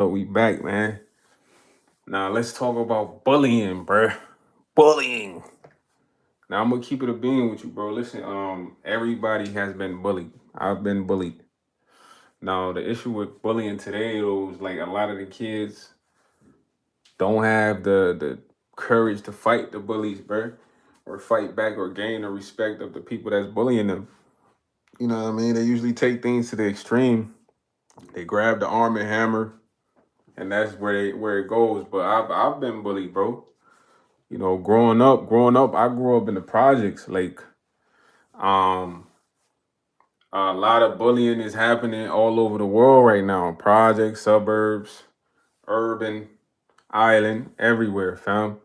But we back, man. Now let's talk about bullying, bruh. Bullying. Now I'm gonna keep it a bean with you, bro. Listen, everybody has been bullied. I've been bullied. Now the issue with bullying today though is like a lot of the kids don't have the courage to fight the bullies, bruh. Or fight back or gain the respect of the people that's bullying them. You know what I mean? They usually take things to the extreme. They grab the arm and hammer, and that's where it goes. But I've been bullied, bro. You know, growing up, I grew up in the projects. Like, um, a lot of bullying is happening all over the world right now. Projects, suburbs, urban, island, everywhere, fam.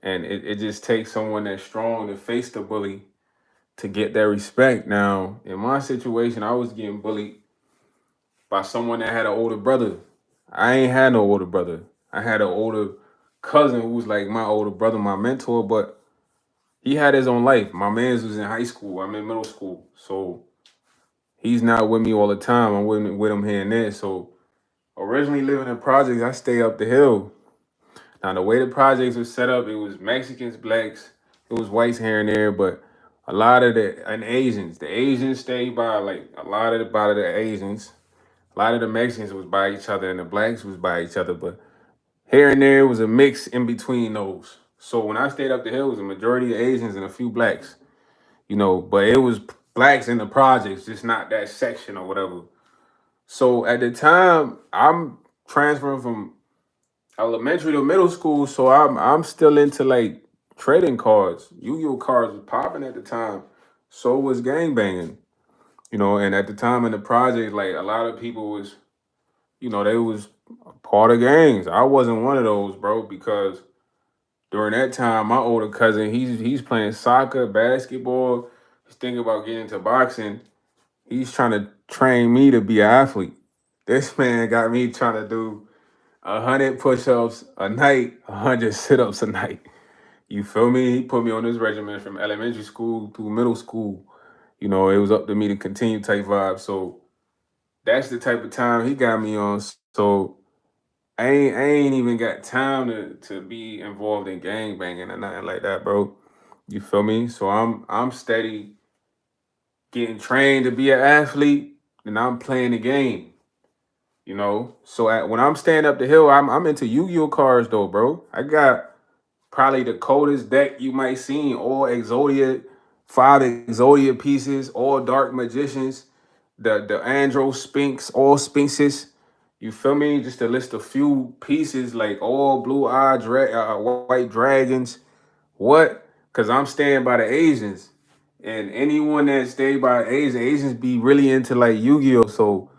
And it just takes someone that's strong to face the bully to get that respect. Now, in my situation, I was getting bullied by someone that had an older brother. I ain't had no older brother. I had an older cousin who was like my older brother, my mentor, but he had his own life. My man's was in high school. I'm in middle school. So he's not with me all the time. I'm with him here and there. So originally living in projects, I stay up the hill. Now the way the projects were set up, it was Mexicans, blacks, it was whites here and there, but a lot of and Asians. The Asians stayed by like a lot of the Asians. A lot of the Mexicans was by each other and the blacks was by each other, but here and there was a mix in between those. So when I stayed up the hill, it was a majority of Asians and a few blacks, but it was blacks in the projects, just not that section or whatever. So at the time, I'm transferring from elementary to middle school, so I'm still into like trading cards. Yu-Gi-Oh cards was popping at the time. So was gangbanging, and at the time in the project, like a lot of people was, they was part of gangs. I wasn't one of those, bro, because during that time, my older cousin, he's playing soccer, basketball. He's thinking about getting into boxing. He's trying to train me to be an athlete. This man got me trying to do 100 push-ups a night, 100 sit-ups a night. You feel me? He put me on this regimen from elementary school through middle school. It was up to me to continue type vibe. So that's the type of time he got me on. So I ain't even got time to be involved in gang banging or nothing like that, bro. You feel me? So I'm steady getting trained to be an athlete, and I'm playing the game. So when I'm staying up the hill, I'm into Yu-Gi-Oh cards though, bro. I got probably the coldest deck you might see, all Exodia, 5 Exodia pieces, all Dark Magicians, the Andro Sphinx, all Sphinxes. You feel me? Just to list a few pieces, like all blue eye white dragons. What? Cause I'm staying by the Asians, and anyone that stay by Asians be really into like Yu-Gi-Oh. So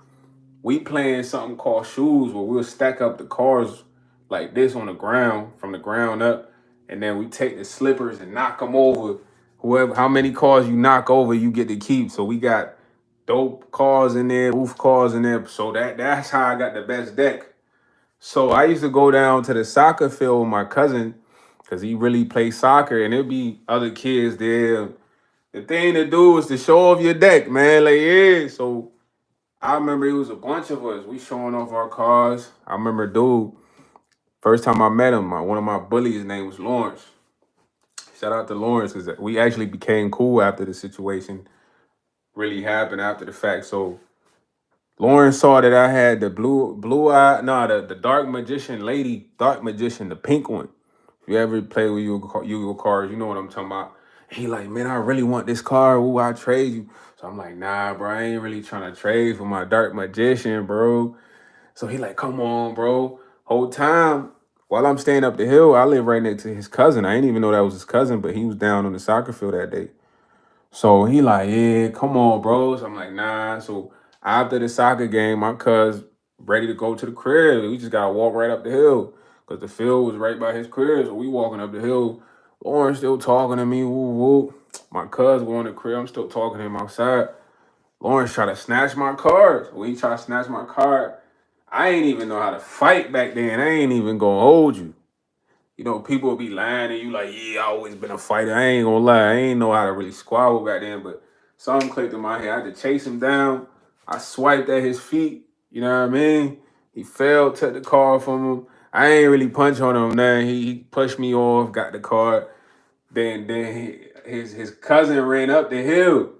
we playing something called shoes, where we'll stack up the cards like this on the ground from the ground up, and then we take the slippers and knock them over. Whoever, how many cards you knock over, you get to keep. So we got dope cards in there, roof cards in there. So that's how I got the best deck. So I used to go down to the soccer field with my cousin because he really plays soccer, and there'd be other kids there. The thing to do is to show off your deck, man. Like, yeah. So I remember it was a bunch of us. We showing off our cars. I remember, dude, first time I met him, one of my bullies, his name was Lawrence. Shout out to Lawrence, because we actually became cool after the situation really happened after the fact. So Lawrence saw that I had the blue eye, no, the dark magician lady, dark magician, the pink one. If you ever play with Yu-Gi-Oh cards, you know what I'm talking about. He like, man, I really want this card. Ooh, I trade you. So I'm like, nah, bro, I ain't really trying to trade for my dark magician, bro. So he like, come on, bro. Whole time while I'm staying up the hill, I live right next to his cousin. I didn't even know that was his cousin, but he was down on the soccer field that day. So he like, yeah, come on, bro. So I'm like, nah. So after the soccer game, my cuz ready to go to the crib. We just gotta walk right up the hill because the field was right by his crib. So we walking up the hill. Lauren still talking to me. Woo woo. My cuz going to the crib. I'm still talking to him outside. Lawrence try to snatch my card. When he try to snatch my card, I ain't even know how to fight back then. I ain't even gonna hold you. People will be lying to you like, yeah, I always been a fighter. I ain't gonna lie. I ain't know how to really squabble back then, but something clicked in my head. I had to chase him down. I swiped at his feet. You know what I mean? He fell, took the card from him. I ain't really punch on him. Then he pushed me off, got the card. His cousin ran up the hill.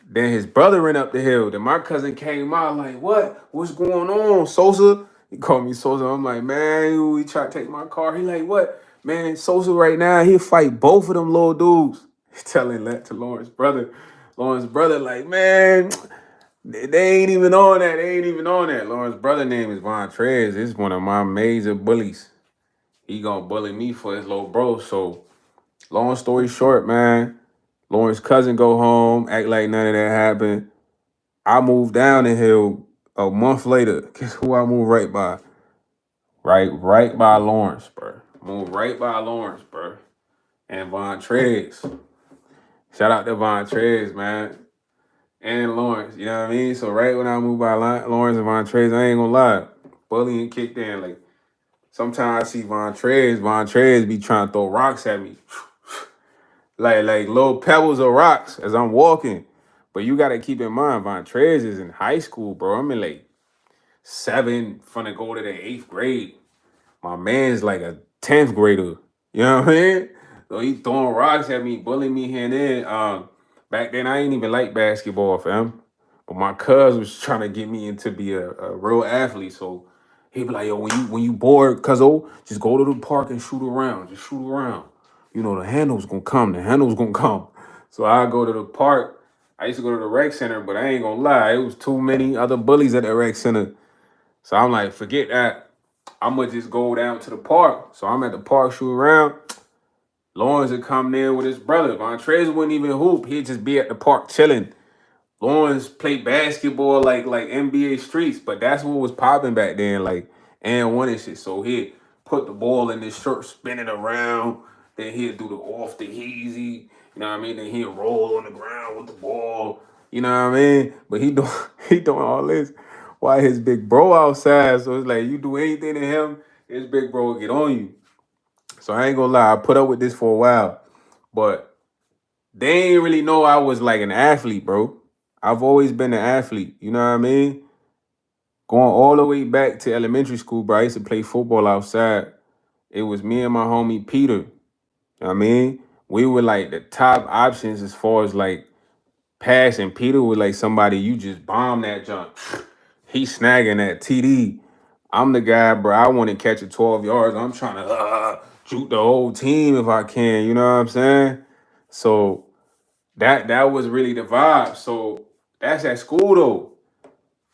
Then his brother ran up the hill. Then my cousin came out like, what? What's going on, Sosa? He called me Sosa. I'm like, man, he tried to take my car. He like, what? Man, Sosa right now, he'll fight both of them little dudes. He's telling that to Lawrence brother. Lawrence brother like, man, they ain't even on that. They ain't even on that. Lawrence brother name is Von Trez. It's one of my major bullies. He gonna bully me for his little bro. So long story short, man, Lawrence's cousin go home, act like none of that happened. I moved down the hill a month later. Guess who I moved right by? Right by Lawrence, bro. Moved right by Lawrence, bro. And Von Trez. Shout out to Von Trez, man. And Lawrence, you know what I mean? So right when I moved by Lawrence and Von Trez, I ain't gonna lie. Bullying kicked in. Like, sometimes I see Von Trez be trying to throw rocks at me. like little pebbles of rocks as I'm walking. But you gotta keep in mind, Von Trez is in high school, bro. I'm in like 7, finna go to the 8th grade. My man's like a 10th grader. You know what I mean? So he throwing rocks at me, bullying me here and there. Back then I ain't even like basketball, fam. But my cuz was trying to get me into be a real athlete. So he be like, yo, when you bored, cuzzo, just go to the park and shoot around. Just shoot around. You know, the handle's gonna come. The handle's gonna come. So I go to the park. I used to go to the rec center, but I ain't gonna lie, it was too many other bullies at the rec center. So I'm like, forget that. I'm gonna just go down to the park. So I'm at the park shooting around. Lawrence would come there with his brother. Von Trez wouldn't even hoop. He'd just be at the park chilling. Lawrence played basketball like NBA streets, but that's what was popping back then, like and one and shit. So he'd put the ball in his shirt, spin it around, then he'd do the off the easy, you know what I mean? Then he'd roll on the ground with the ball, you know what I mean? But he doing all this while his big bro outside. So it's like you do anything to him, his big bro will get on you. So I ain't gonna lie, I put up with this for a while, but they ain't really know I was like an athlete, bro. I've always been an athlete, you know what I mean? Going all the way back to elementary school, bro, I used to play football outside. It was me and my homie Peter. You know what I mean? We were like the top options as far as like passing. Peter was like somebody you just bomb that jump. He snagging that TD. I'm the guy, bro. I want to catch it 12 yards. I'm trying to shoot the whole team if I can. You know what I'm saying? So that was really the vibe. So that's at school though.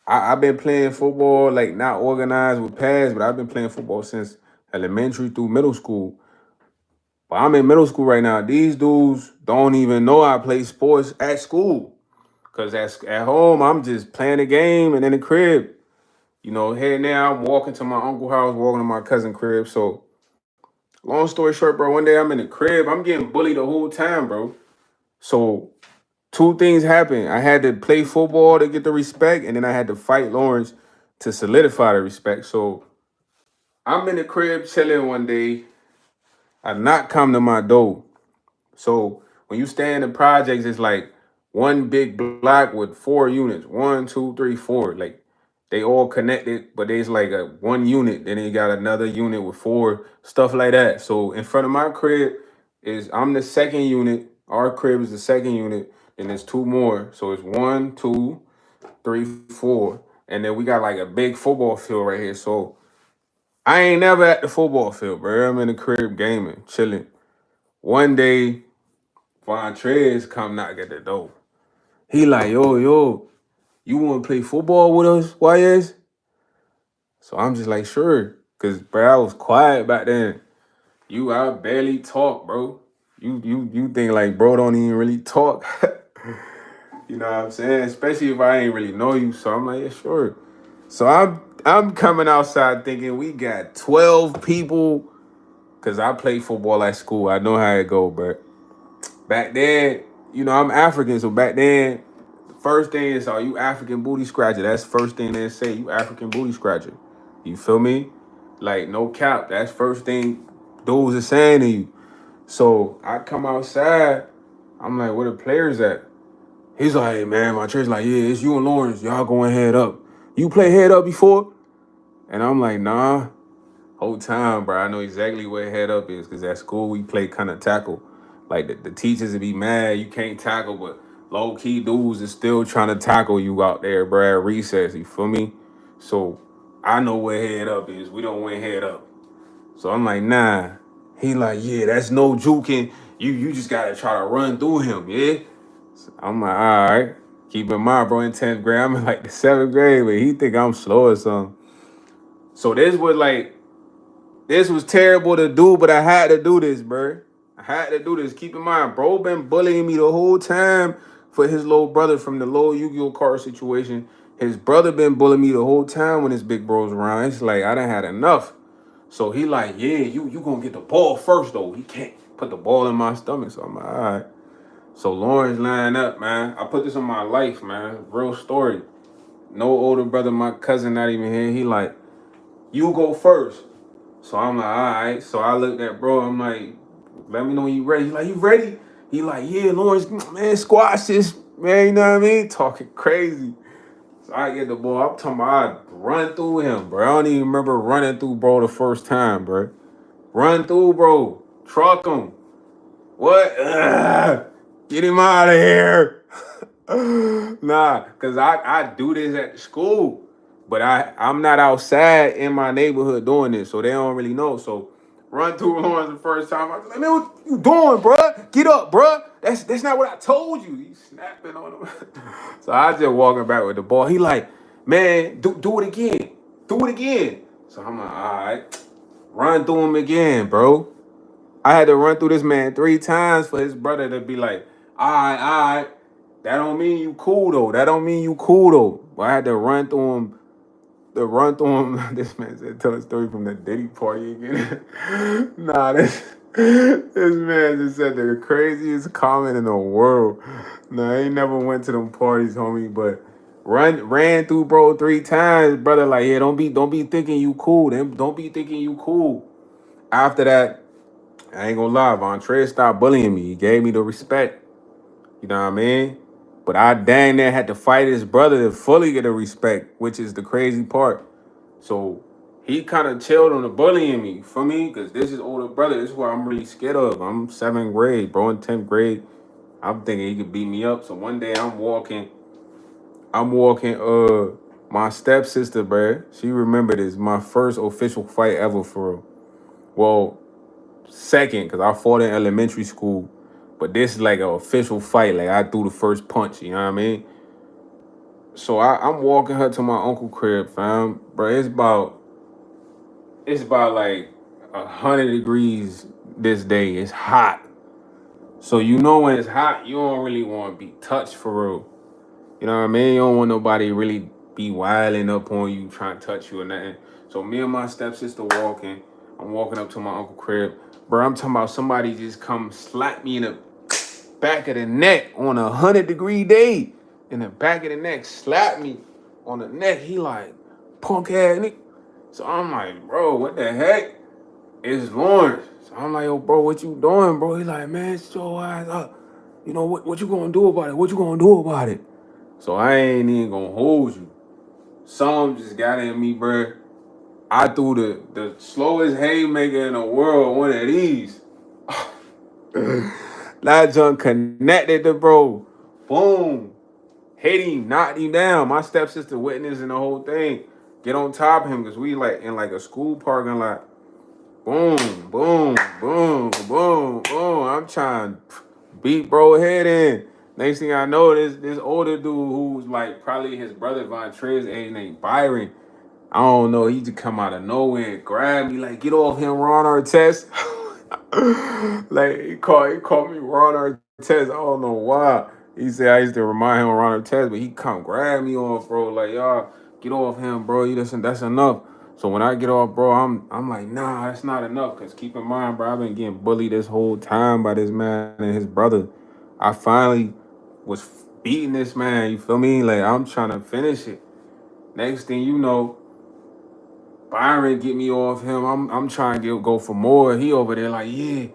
I've been playing football, like not organized with pads, but I've been playing football since elementary through middle school. But I'm in middle school right now. These dudes don't even know I play sports at school. Cause at home, I'm just playing a game and in the crib. You know, here now I'm walking to my uncle's house, walking to my cousin's crib. So long story short, bro, one day I'm in the crib. I'm getting bullied the whole time, bro. So two things happened. I had to play football to get the respect, and then I had to fight Lawrence to solidify the respect. So I'm in the crib chilling one day. I knock come to my door. So when you stay in the projects, it's like one big block with 4 units. 1, 2, 3, 4. Like they all connected, but there's like a one unit. Then you got another unit with 4, stuff like that. So in front of my crib is I'm the second unit. Our crib is the second unit. And there's 2 more. So it's 1, 2, 3, 4. And then we got like a big football field right here. So I ain't never at the football field, bro. I'm in the crib gaming, chilling. One day, Von Trez come knock at the door. He like, yo, you want to play football with us, YS? So I'm just like, sure. Cause bro, I was quiet back then. I barely talk, bro. You think like bro don't even really talk. You know what I'm saying? Especially if I ain't really know you. So I'm like, yeah, sure. So I'm coming outside thinking we got 12 people. Cause I play football at school. I know how it go, bro. Back then, you know, I'm African, so back then, the first thing is, are you African booty scratcher? That's the first thing they say, you African booty scratcher. You feel me? Like, no cap. That's first thing dudes are saying to you. So I come outside, I'm like, where the players at? He's like, hey, man, my church like, yeah, it's you and Lawrence. Y'all going head up. You play head up before? And I'm like, nah. Whole time, bro, I know exactly where head up is because at school we play kind of tackle. Like the teachers would be mad you can't tackle, but low key dudes is still trying to tackle you out there, bro. At recess, you feel me? So I know where head up is. We don't win head up. So I'm like, nah. He like, yeah, that's no juking. You just gotta try to run through him, yeah. So I'm like, all right. Keep in mind, bro, in 10th grade, I'm in like the 7th grade, but he think I'm slow or something. So this was terrible to do, but I had to do this, bro. I had to do this. Keep in mind, bro been bullying me the whole time for his little brother from the little Yu-Gi-Oh card situation. His brother been bullying me the whole time when his big bro's around. It's like I done had enough. So he like, yeah, you gonna get the ball first though. He can't put the ball in my stomach. So I'm like, all right. So Lawrence line up, man. I put this on my life, man. Real story. No older brother, my cousin not even here. He like, you go first. So I'm like, all right. So I looked at bro. I'm like, let me know when you ready. He like, you ready? He like, yeah, Lawrence, man, squash this, man. You know what I mean? Talking crazy. So I get the ball. I'm talking about I run through him, bro. I don't even remember running through bro the first time, bro. Run through, bro. Truck him. What? Ugh. Get him out of here. Nah, cause I do this at the school, but I'm not outside in my neighborhood doing this, so they don't really know. So run through Lawrence the first time. I was like, man, what you doing, bruh? Get up, bruh. That's not what I told you. He's snapping on him. So I just walking back with the ball. He like, man, do it again. Do it again. So I'm like, all right, run through him again, bro. I had to run through this man 3 times for his brother to be like, all right. That don't mean you cool though. That don't mean you cool though. But I had to run through him. To run through him. This man said, tell a story from the Diddy party again. Nah, this man just said the craziest comment in the world. Nah, I ain't never went to them parties, homie. But ran through bro 3 times, brother. Like, yeah, don't be thinking you cool. Don't be thinking you cool. After that, I ain't gonna lie, Vontre stopped bullying me. He gave me the respect. You know what I mean? But I dang near had to fight his brother to fully get the respect, which is the crazy part. So he kind of chilled on the bullying me for me, because this is older brother. This is what I'm really scared of. I'm 7th grade, bro. In 10th grade, I'm thinking he could beat me up. So one day I'm walking my stepsister, bro. She remembered this. My first official fight ever for real. Well, second, because I fought in elementary school. But this is like an official fight. Like I threw the first punch, you know what I mean? So I'm walking her to my uncle crib, fam. Bro, it's about like 100 degrees this day. It's hot. So you know when it's hot, you don't really want to be touched for real. You know what I mean? You don't want nobody really be wilding up on you, trying to touch you or nothing. So me and my stepsister walking. I'm walking up to my uncle crib. Bro, I'm talking about somebody just come slap me in the back of the neck on 100-degree day. In the back of the neck, slap me on the neck. He like, punk ass nigga. So I'm like, bro, what the heck? It's Lawrence. So I'm like, yo, bro, what you doing, bro? He like, man, shut your ass up. You know, what you gonna do about it? What you gonna do about it? So I ain't even gonna hold you. Some just got in me, bro. I threw the slowest haymaker in the world, one of these. That junk connected to bro. Boom. Hit him, knocked him down. My stepsister witnessing the whole thing. Get on top of him because we like in like a school parking lot. Boom, boom, boom, boom, boom. I'm trying to beat bro head in. Next thing I know, this older dude who's like probably his brother Vontre's age named Byron. I don't know. He just come out of nowhere and grab me like, get off him, Ron Artest. Like he called me Ron Artest. I don't know why. He said I used to remind him of Ron Artest, but he come grab me off, bro. Like, y'all, get off him, bro. You listen, that's enough. So when I get off, bro, I'm like, nah, that's not enough. Cause keep in mind, bro, I've been getting bullied this whole time by this man and his brother. I finally was beating this man. You feel me? Like I'm trying to finish it. Next thing you know, Byron get me off him. I'm trying to go for more. He over there like, yeah,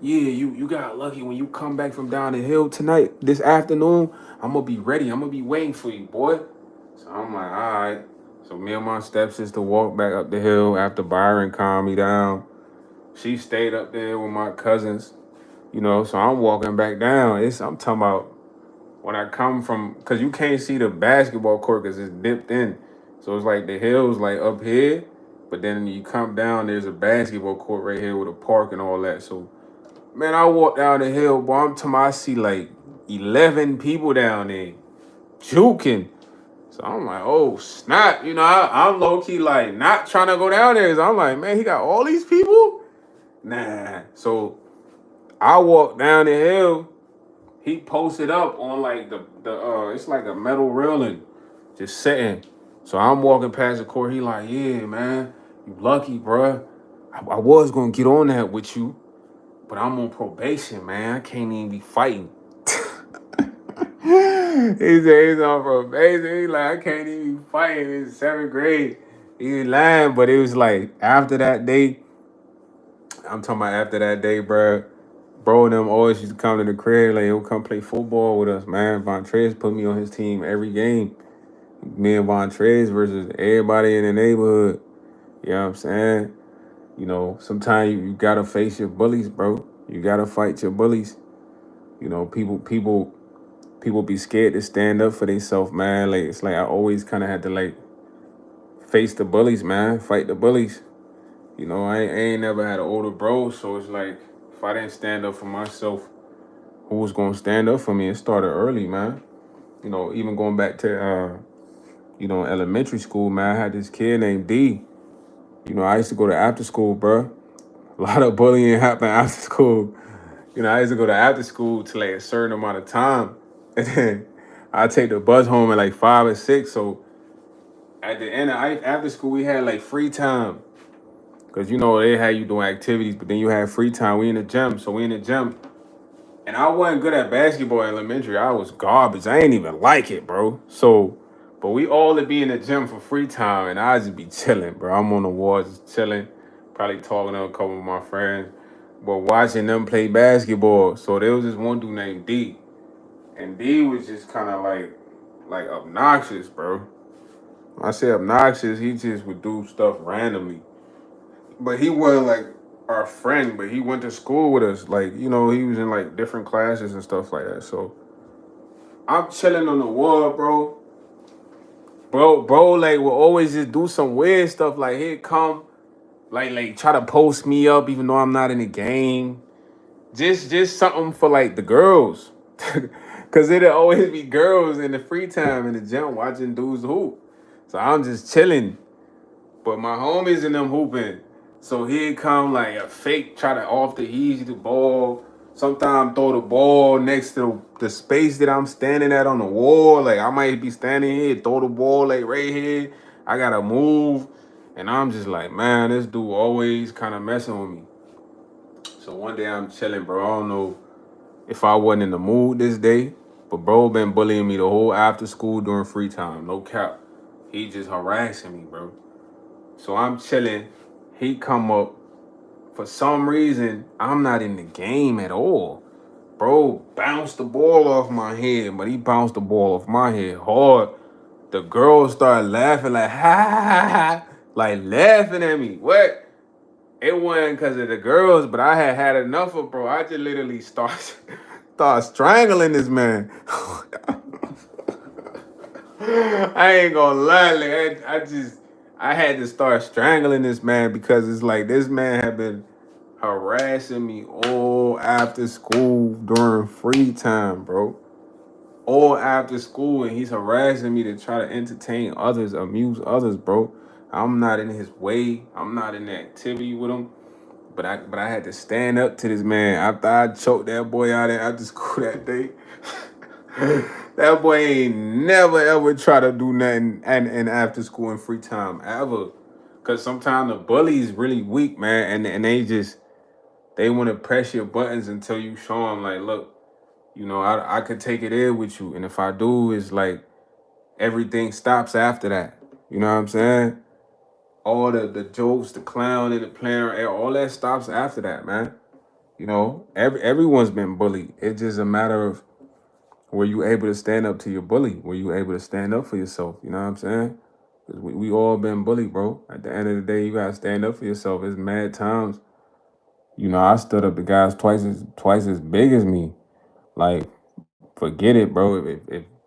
you got lucky when you come back from down the hill tonight, this afternoon. I'm gonna be ready. I'm gonna be waiting for you, boy. So I'm like, all right. So me and my stepsister walked back up the hill after Byron calmed me down. She stayed up there with my cousins, so I'm walking back down. I'm talking about when I come from, because you can't see the basketball court because it's dipped in. So it's like the hill's like up here, but then you come down, there's a basketball court right here with a park and all that. So, man, I walk down the hill, boy, I'm talking about I see like 11 people down there juking. So I'm like, oh, snap. I'm low-key like not trying to go down there. So I'm like, man, he got all these people? Nah. So I walk down the hill. He posted up on like the it's like a metal railing, just sitting. So I'm walking past the court. He like, yeah, man, you lucky, bruh. I was gonna get on that with you, but I'm on probation, man. I can't even be fighting. He said he's on probation. He like, I can't even be fighting. It's 7th grade. He lying, but it was like after that day. I'm talking about after that day, bruh. Bro and them always used to come to the crib, like, he'll come play football with us, man. Vontrez put me on his team every game. Me and Vontrez versus everybody in the neighborhood. You know what I'm saying? Sometimes you gotta face your bullies, bro. You gotta fight your bullies. People be scared to stand up for themselves, man. Like, it's like I always kind of had to like face the bullies, man. Fight the bullies. I ain't never had an older bro, so it's like if I didn't stand up for myself, who was gonna stand up for me? It started early, man. Even going back to elementary school, man, I had this kid named D. I used to go to after school, bro. A lot of bullying happened after school. I used to go to after school till like a certain amount of time. And then I take the bus home at like 5 or 6. So at the end of after school, we had like free time. Cause they had you doing activities, but then you had free time. We in the gym. So we in the gym. And I wasn't good at basketball in elementary. I was garbage. I ain't even like it, bro. So, but we all would be in the gym for free time, and I just be chilling, bro. I'm on the wall just chilling, probably talking to a couple of my friends, but watching them play basketball. So there was this one dude named D, and D was just kind of like obnoxious, bro. When I say obnoxious, he just would do stuff randomly. But he wasn't like our friend, but he went to school with us. Like, he was in like different classes and stuff like that. So I'm chilling on the wall, bro. Bro, like will always just do some weird stuff. Like he'd come, like try to post me up even though I'm not in the game. Just something for like the girls. Cause it'd always be girls in the free time in the gym watching dudes hoop. So I'm just chilling. But my homies and them hooping. So he'd come like a fake, try to off the easy the ball. Sometimes throw the ball next to the space that I'm standing at on the wall. Like I might be standing here, throw the ball like right here. I gotta move. And I'm just like, man, this dude always kind of messing with me. So one day I'm chilling, bro. I don't know if I wasn't in the mood this day, but bro been bullying me the whole after school during free time. No cap. He just harassing me, bro. So I'm chilling. He come up. For some reason, I'm not in the game at all. Bro bounced the ball off my head, but he bounced the ball off my head hard. The girls started laughing like, ha, ha, ha, ha, like laughing at me. What? It wasn't because of the girls, but I had enough of bro. I just literally start strangling this man. I ain't gonna lie, like, I had to start strangling this man because it's like this man had been harassing me all after school during free time, bro. All after school, and he's harassing me to try to entertain others, amuse others, bro. I'm not in his way. I'm not in the activity with him. But I had to stand up to this man after I choked that boy out after school that day. That boy ain't never ever try to do nothing and after school and free time ever. Cause sometimes the bully's really weak, man, and they want to press your buttons until you show them like, look, I could take it in with you, and if I do, it's like everything stops after that. You know what I'm saying? All the jokes, the clown and the playing, all that stops after that, man. Everyone's been bullied. It's just a matter of were you able to stand up to your bully? Were you able to stand up for yourself? You know what I'm saying? 'Cause we all been bullied, bro. At the end of the day, you gotta stand up for yourself. It's mad times. I stood up to guys twice as big as me. Like, forget it, bro.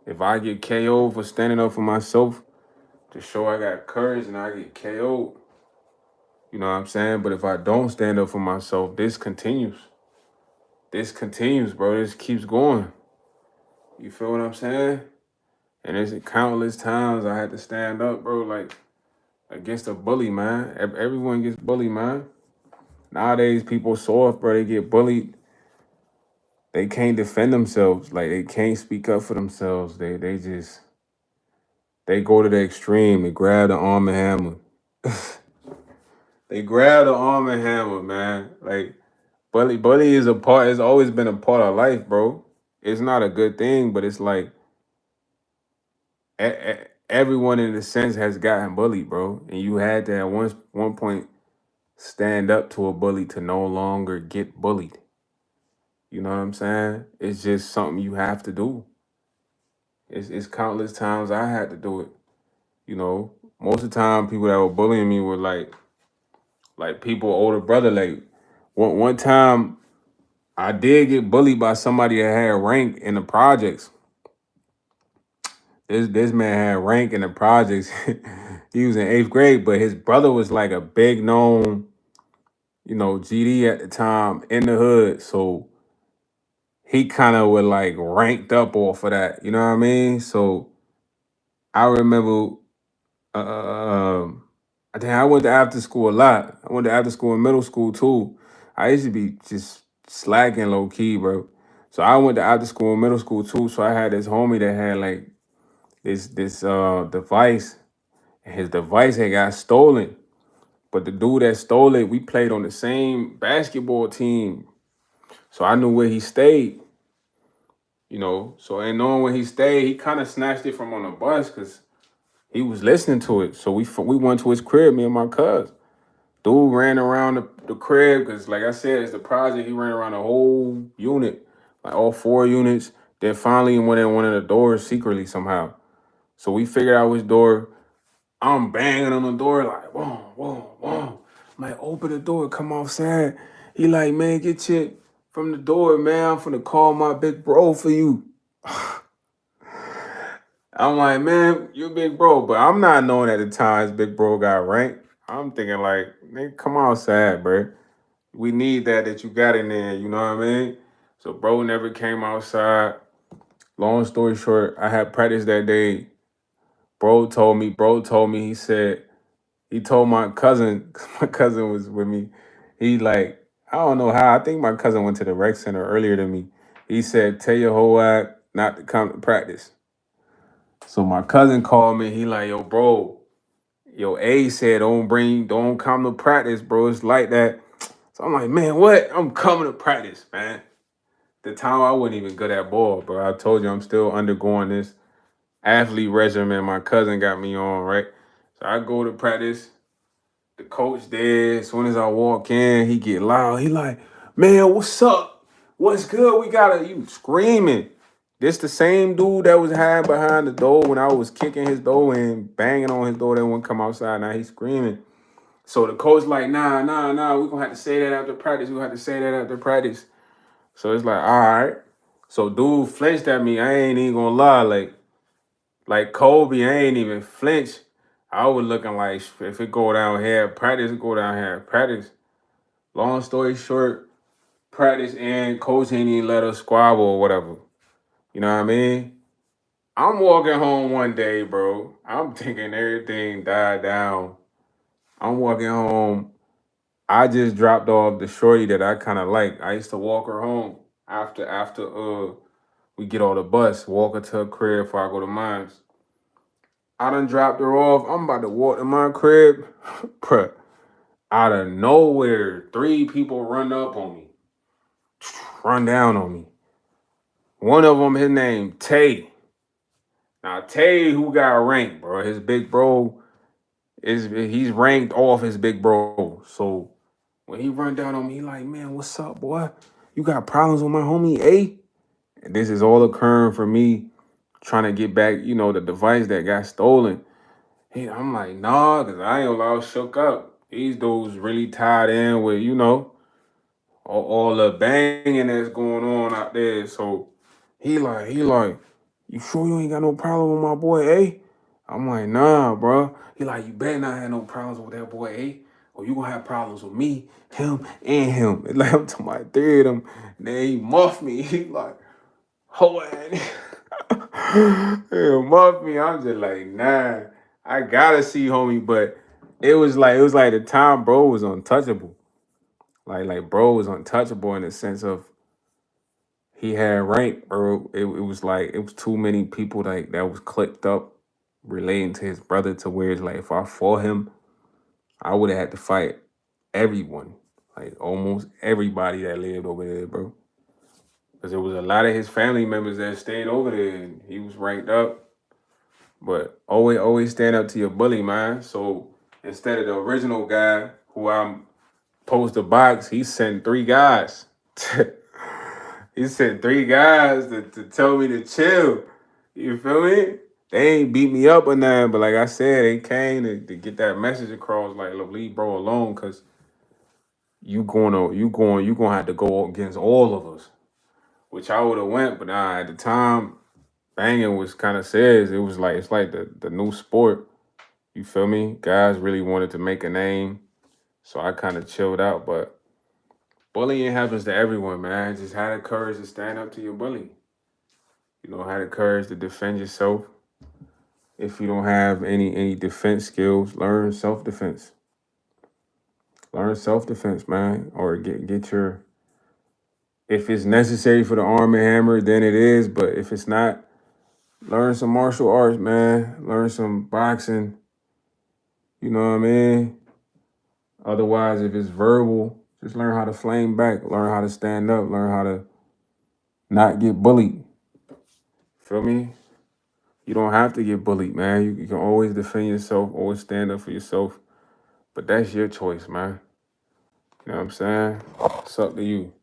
If I get KO'd for standing up for myself to show I got courage and I get KO'd, you know what I'm saying? But if I don't stand up for myself, this continues. This continues, bro. This keeps going. You feel what I'm saying? And there's countless times I had to stand up, bro, like against a bully, man. Everyone gets bullied, man. Nowadays, people soft, bro. They get bullied. They can't defend themselves. Like, they can't speak up for themselves. They go to the extreme. They grab the arm and hammer. They grab the arm and hammer, man. Like, bully is a part. It's always been a part of life, bro. It's not a good thing, but it's like everyone in a sense has gotten bullied, bro. And you had to at one point stand up to a bully to no longer get bullied. You know what I'm saying? It's just something you have to do. It's countless times I had to do it. Most of the time people that were bullying me were like people older brother. Like one time I did get bullied by somebody that had rank in the projects. This man had rank in the projects. He was in 8th grade, but his brother was like a big known, GD at the time in the hood. So he kind of was like ranked up off of that. You know what I mean? So I remember I think I went to after school a lot. I went to after school in middle school too. I used to be just slacking low key, bro. So I went to after school in middle school too. So I had this homie that had like this device. And his device had got stolen. But the dude that stole it, we played on the same basketball team. So I knew where he stayed. So and knowing where he stayed, he kind of snatched it from on the bus because he was listening to it. So we went to his crib, me and my cuz. Dude ran around the crib because, like I said, it's the project. He ran around the whole unit, like all 4 units. Then finally went in one of the doors secretly somehow. So we figured out which door. I'm banging on the door like, whoa, whoa, whoa. I'm like, open the door, come outside. He like, man, get shit from the door, man. I'm finna call my big bro for you. I'm like, man, you big bro. But I'm not knowing at the time his big bro got ranked. I'm thinking like, man, come outside, bro. We need that you got in there, you know what I mean? So bro never came outside. Long story short, I had practice that day. Bro told me, he told my cousin, my cousin was with me. He like, I don't know how. I think my cousin went to the rec center earlier than me. He said, tell your whole act not to come to practice. So my cousin called me. He like, yo, bro, yo, A said don't come to practice, bro. It's like that. So I'm like, man, what? I'm coming to practice, man. The time I wasn't even good at ball, bro. I told you I'm still undergoing this athlete regimen my cousin got me on, right? So I go to practice. The coach there, as soon as I walk in, he get loud. He like, man, what's up? What's good? We got you screaming. This the same dude that was hiding behind the door when I was kicking his door and banging on his door that wouldn't come outside. Now he's screaming. So the coach like, nah, we gonna have to say that after practice. We gonna have to say that after practice. So it's like, all right. So dude flinched at me. I ain't even gonna lie. Like Kobe, I ain't even flinch. I was looking like if it go down here, practice, it go down here, practice. Long story short, practice and coach ain't even let us squabble or whatever. You know what I mean? I'm walking home one day, bro. I'm thinking everything died down. I'm walking home. I just dropped off the shorty that I kind of like. I used to walk her home after we get on the bus, walk her to her crib before I go to mine. I done dropped her off. I'm about to walk to my crib. Bruh, out of nowhere, 3 people run up on me. Run down on me. One of them, his name, Tay. Now, Tay, who got ranked, bro. His big bro, he's ranked off his big bro. So when he run down on me, he like, man, what's up, boy? You got problems with my homie, A? And this is all occurring for me trying to get back, the device that got stolen. I'm like, nah, cause I ain't gonna lie, I was shook up. These dudes really tied in with, all the banging that's going on out there. So he like, you sure you ain't got no problem with my boy A? I'm like, nah, bro. He like, you better not have no problems with that boy A, or you gonna have problems with me, him, and him. Like I'm talking about three of them. Then he muffed me. He like, hold on. He muffed me. I'm just like, nah. I gotta see homie, but it was like the time bro was untouchable. Like bro was untouchable in the sense of he had rank, bro. It was like it was too many people that was clicked up relating to his brother to where it's like if I fought him, I would have had to fight everyone. Like almost everybody that lived over there, bro. Because there was a lot of his family members that stayed over there and he was ranked up. But always stand up to your bully, man. So instead of the original guy who I'm supposed to box, he sent three guys. He sent three guys to tell me to chill. You feel me? They ain't beat me up or nothing, but like I said, they came to get that message across, like, look, leave bro alone, cause you gonna have to go against all of us. Which I would have went, but nah, at the time, banging was kind of serious. It was like it's like the new sport. You feel me? Guys really wanted to make a name, so I kind of chilled out. But bullying happens to everyone, man. Just have the courage to stand up to your bully. Have the courage to defend yourself. If you don't have any defense skills, learn self defense. Learn self defense, man, or get your. If it's necessary for the arm and hammer, then it is. But if it's not, learn some martial arts, man. Learn some boxing. You know what I mean? Otherwise, if it's verbal, just learn how to flame back. Learn how to stand up. Learn how to not get bullied. Feel me? You don't have to get bullied, man. You can always defend yourself, always stand up for yourself. But that's your choice, man. You know what I'm saying? It's up to you.